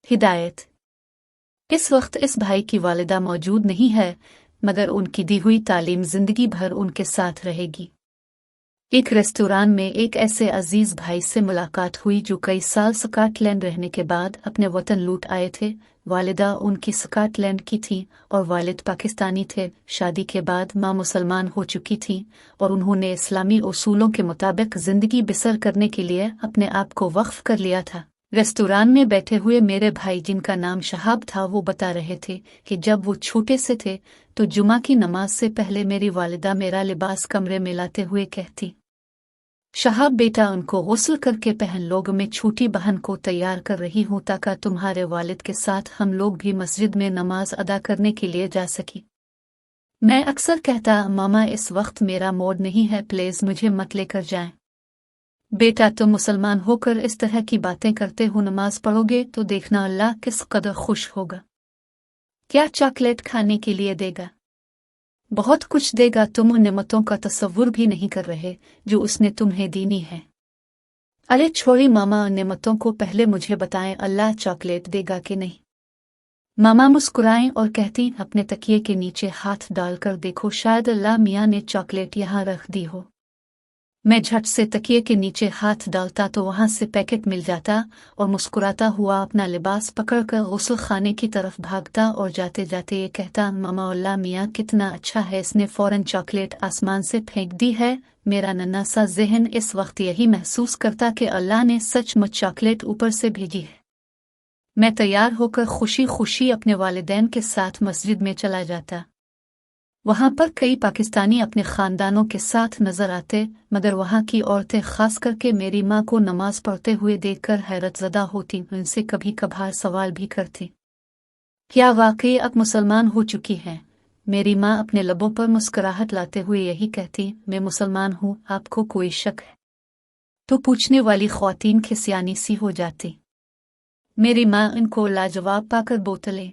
हिदायत। इस वक्त इस भाई की वालिदा मौजूद नहीं है, मगर उनकी दी हुई तालीम जिंदगी भर उनके साथ रहेगी। एक रेस्टोरेंट में एक ऐसे अजीज भाई से मुलाकात हुई जो कई साल स्कॉटलैंड रहने के बाद अपने वतन लौट आए थे। वालिदा उनकी स्कॉटलैंड की थी और वालिद पाकिस्तानी थे। शादी के बाद माँ मुसलमान हो चुकी थी और उन्होंने इस्लामी उसूलों के मुताबिक जिंदगी बसर करने के लिए अपने आप को वक्फ कर लिया था। रेस्टोरेंट में बैठे हुए मेरे भाई, जिनका नाम शहाब था, वो बता रहे थे कि जब वो छोटे से थे तो जुमा की नमाज से पहले मेरी वालिदा मेरा लिबास कमरे में लाते हुए कहती, शहाब बेटा, उनको गुस्ल करके पहन लोग, मैं छोटी बहन को तैयार कर रही हूँ ताकि तुम्हारे वालिद के साथ हम लोग भी मस्जिद में नमाज अदा करने के लिए जा सकी। मैं अक्सर कहता, मामा इस वक्त मेरा मूड नहीं है, प्लीज मुझे मत लेकर जाएं। बेटा, तुम मुसलमान होकर इस तरह की बातें करते हो, नमाज पढ़ोगे तो देखना अल्लाह किस कदर खुश होगा। क्या चॉकलेट खाने के लिए देगा? बहुत कुछ देगा। तुम उन नेमतों का तसव्वुर भी नहीं कर रहे जो उसने तुम्हें दीनी है। अरे छोड़ी मामा, उन नेमतों को पहले मुझे बताएं, अल्लाह चॉकलेट देगा कि नहीं। मामा मुस्कुराएं और कहती, अपने तकिए के नीचे हाथ डालकर देखो, शायद अल्लाह मियाँ ने चॉकलेट यहाँ रख दी हो। मैं झट से तकिए के नीचे हाथ डालता तो वहां से पैकेट मिल जाता और मुस्कुराता हुआ अपना लिबास पकड़कर गुस्ल खाने की तरफ भागता और जाते जाते ये कहता, मामा अल्लाह मियाँ कितना अच्छा है, इसने फौरन चॉकलेट आसमान से फेंक दी है। मेरा नन्हा सा ज़हन इस वक्त यही महसूस करता कि अल्लाह ने सचमुच चॉकलेट ऊपर से भेजी है। मैं तैयार होकर खुशी खुशी अपने वालिदैन के साथ मस्जिद में चला जाता। वहां पर कई पाकिस्तानी अपने खानदानों के साथ नजर आते, मगर वहां की औरतें, खास करके मेरी माँ को नमाज पढ़ते हुए देखकर हैरतज़दा होती। उनसे कभी कभार सवाल भी करती, क्या वाकई अब मुसलमान हो चुकी हैं? मेरी माँ अपने लबों पर मुस्कुराहट लाते हुए यही कहती, मैं मुसलमान हूँ, आपको कोई शक है? तो पूछने वाली ख्वातीन खिसियानी सी हो जाती। मेरी माँ इनको लाजवाब पाकर बोतले,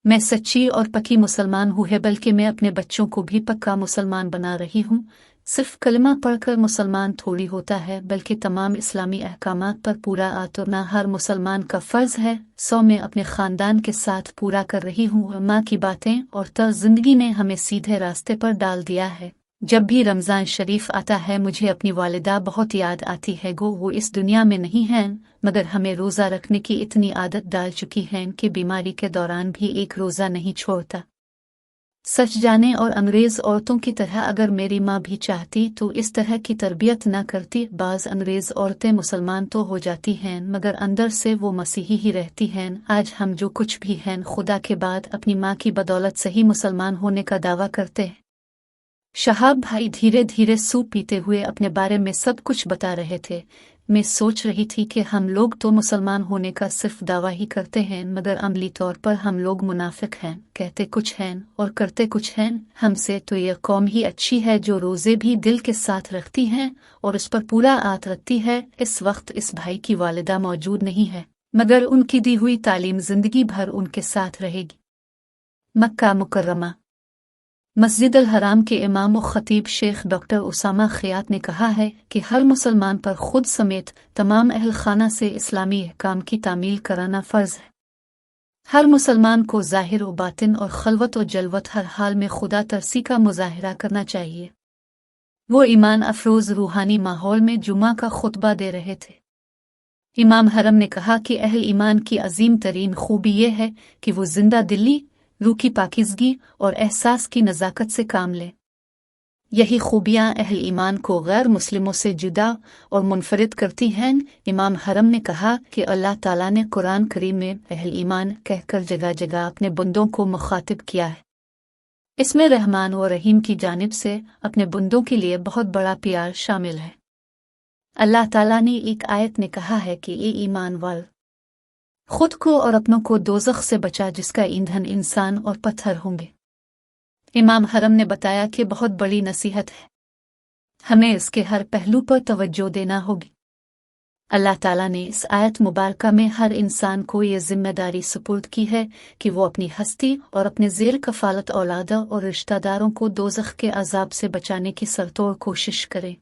मैं सच्ची और पक्की मुसलमान हूँ, है बल्कि मैं अपने बच्चों को भी पक्का मुसलमान बना रही हूँ। सिर्फ कलमा पढ़कर मुसलमान थोड़ी होता है, बल्कि तमाम इस्लामी अहकामात पर पूरा उतरना हर मुसलमान का फ़र्ज़ है। सो मैं अपने ख़ानदान के साथ पूरा कर रही हूँ। माँ की बातें और तर्ज़ ज़िंदगी ने हमें सीधे रास्ते पर डाल दिया है। जब भी रमज़ान शरीफ आता है मुझे अपनी वालिदा बहुत याद आती है। वो इस दुनिया में नहीं हैं, मगर हमें रोज़ा रखने की इतनी आदत डाल चुकी हैं कि बीमारी के दौरान भी एक रोज़ा नहीं छोड़ता। सच जाने और अंग्रेज़ औरतों की तरह अगर मेरी माँ भी चाहती तो इस तरह की तरबियत न करती। बाज़ अंग्रेज़ औरतें मुसलमान तो हो जाती हैं, मगर अंदर से वो मसीही ही रहती हैं। आज हम जो कुछ भी हैं, खुदा के बाद अपनी माँ की बदौलत सही मुसलमान होने का दावा करते हैं। शहाब भाई धीरे धीरे सूप पीते हुए अपने बारे में सब कुछ बता रहे थे। मैं सोच रही थी कि हम लोग तो मुसलमान होने का सिर्फ दावा ही करते हैं, मगर अमली तौर पर हम लोग मुनाफिक हैं, कहते कुछ हैं और करते कुछ हैं। हमसे तो यह कौम ही अच्छी है जो रोज़े भी दिल के साथ रखती हैं और उस पर पूरा आत रखती है। इस वक्त इस भाई की वालिदा मौजूद नहीं है, मगर उनकी दी हुई तालीम जिंदगी भर उनके साथ रहेगी। मक्का मुकर्रमा। मस्जिद अल हराम के इमाम व खतीब शेख डॉक्टर उसामा खियात ने कहा है कि हर मुसलमान पर खुद समेत तमाम अहल खाना से इस्लामी अहकाम की तामील कराना फ़र्ज़ है। हर मुसलमान को ज़ाहिर व बातिन और खलवत व जलवत हर हाल में खुदा तरसी का मुजाहिरा करना चाहिए। वो ईमान अफरोज़ रूहानी माहौल में जुमा का खुतबा दे रहे थे। इमाम हरम ने कहा कि अहल ईमान की अजीम तरीन खूबी ये है कि वो जिंदा दिली, रूह की पाकीज़गी और एहसास की नज़ाकत से काम ले। यही खूबियाँ अहल ईमान को गैर मुस्लिमों से जुदा और मुनफरिद करती हैं। इमाम हरम ने कहा कि अल्लाह ताला ने कुरान करीम में अहल ईमान कहकर जगह जगह अपने बंदों को मुखातिब किया है। इसमें रहमान व रहीम की जानिब से अपने बंदों के लिए बहुत बड़ा प्यार शामिल है। अल्लाह ताला ने एक आयत में कहा है कि ये ईमान वाल खुद को और अपनों को दोज़ख से बचा, जिसका ईंधन इंसान और पत्थर होंगे। इमाम हरम ने बताया कि बहुत बड़ी नसीहत है, हमें इसके हर पहलू पर तवज्जो देना होगी। अल्लाह ताला ने इस आयत मुबारका में हर इंसान को ये जिम्मेदारी सुपुर्द की है कि वो अपनी हस्ती और अपने ज़ेर कफ़ालत औलाद और रिश्तेदारों को दोज़ख के अज़ाब से बचाने की सरतोड़ कोशिश करे।